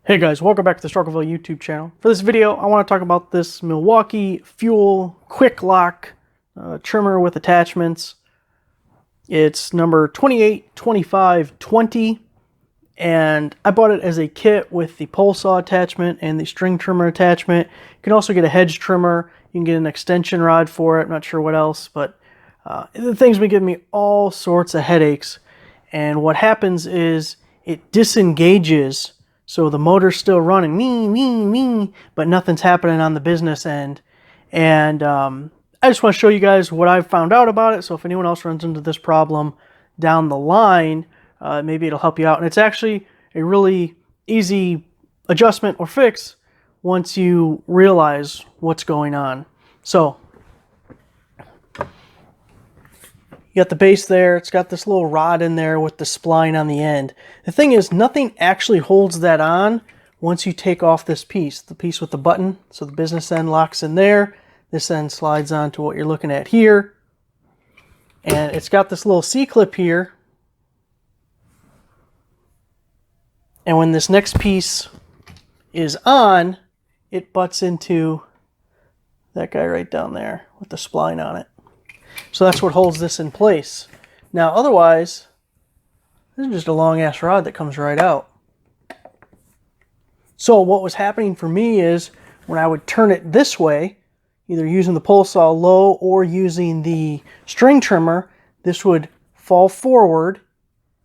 Hey guys, welcome back to the Rockford YouTube channel. For this video, I want to talk about this Milwaukee Quik Lok trimmer with attachments. It's number 282520, and I bought it as a kit with the pole saw attachment and the string trimmer attachment. You can also get a Hedge trimmer. You can get an extension rod for it. I'm not sure what else, but the thing's been giving me all sorts of headaches. And what happens is it disengages. So the motor's still running, but nothing's happening on the business end. And I just want to show you guys what I've found out about it. So if anyone else runs into this problem down the line, maybe it'll help you out. And it's actually a really easy adjustment or fix once you realize what's going on. So you got the base there. It's got this little rod in there with the spline on the end. The thing is, nothing actually holds that on once you take off this piece, the piece with the button. So the business end locks in there. This end slides on to what you're looking at here. And it's got this little C-clip here. And when this next piece is on, it butts into that guy right down there with the spline on it. So that's what holds this in place. Now, otherwise, this is just a long-ass rod that comes right out. So what was happening for me is when I would turn it this way, either using the pole saw low or using the string trimmer, this would fall forward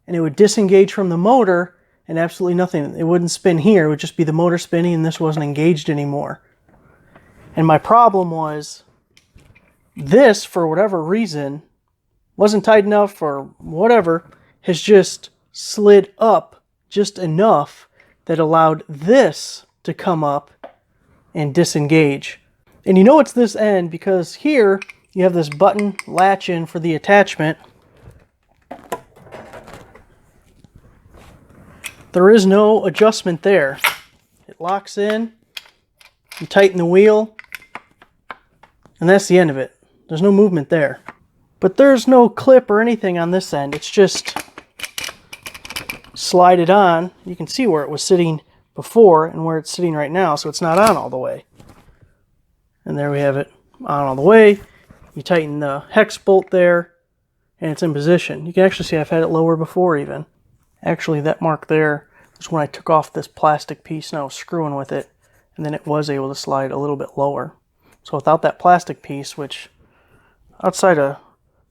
and it would disengage from the motor and absolutely nothing. It wouldn't spin here. It would just be the motor spinning and this wasn't engaged anymore. And my problem was, this, for whatever reason, wasn't tight enough or whatever, has just slid up just enough that allowed this to come up and disengage. And you know it's this end because here you have this button latch in for the attachment. There is no adjustment there. It locks in, you tighten the wheel, and that's the end of it. There's no movement there. But there's no clip or anything on this end. It's just slide it on. You can see where it was sitting before and where it's sitting right now, so it's not on all the way. And there we have it on all the way. You tighten the hex bolt there, and it's in position. You can actually see I've had it lower before even. Actually, that mark there was when I took off this plastic piece and I was screwing with it, and then it was able to slide a little bit lower. So without that plastic piece, which outside of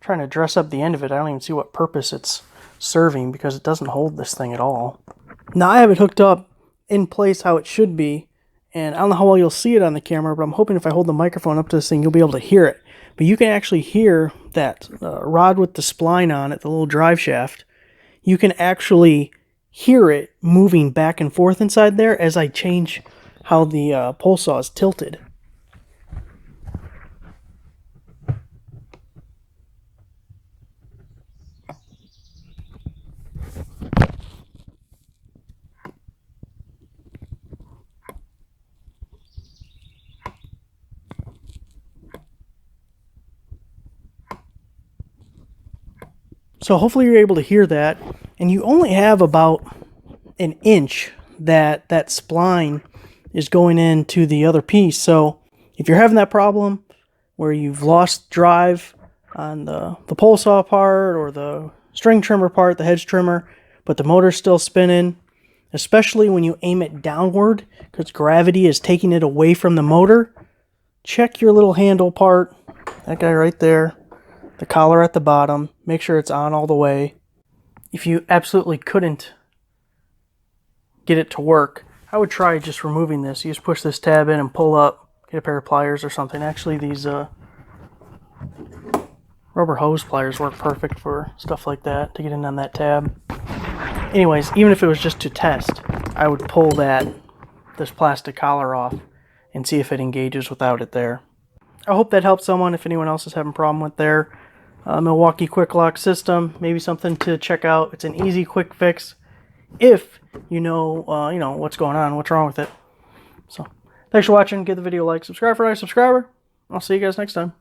trying to dress up the end of it, I don't even see what purpose it's serving because it doesn't hold this thing at all. Now I have it hooked up in place how it should be, and I don't know how well you'll see it on the camera, but I'm hoping if I hold the microphone up to this thing, you'll be able to hear it. But you can actually hear that rod with the spline on it, the little drive shaft. You can actually hear it moving back and forth inside there as I change how the pole saw is tilted. So hopefully you're able to hear that, and you only have about an inch that spline is going into the other piece. So if you're having that problem where you've lost drive on the pole saw part or the string trimmer part, the Hedge trimmer, but the motor's still spinning, especially when you aim it downward because gravity is taking it away from the motor, check your little handle part, that guy right there, the collar at the bottom, make sure it's on all the way. If you absolutely couldn't get it to work, I would try just removing this. You just push this tab in and pull up, get a pair of pliers or something. Actually, these rubber hose pliers work perfect for stuff like that, to get in on that tab. Anyways, even if it was just to test, I would pull this plastic collar off and see if it engages without it there. I hope that helps someone if anyone else is having a problem with their Milwaukee Quik Lok system. Maybe something to check out. It's an easy, quick fix if you know what's going on, what's wrong with it. So, thanks for watching. Give the video a like, subscribe for a nice subscriber. I'll see you guys next time.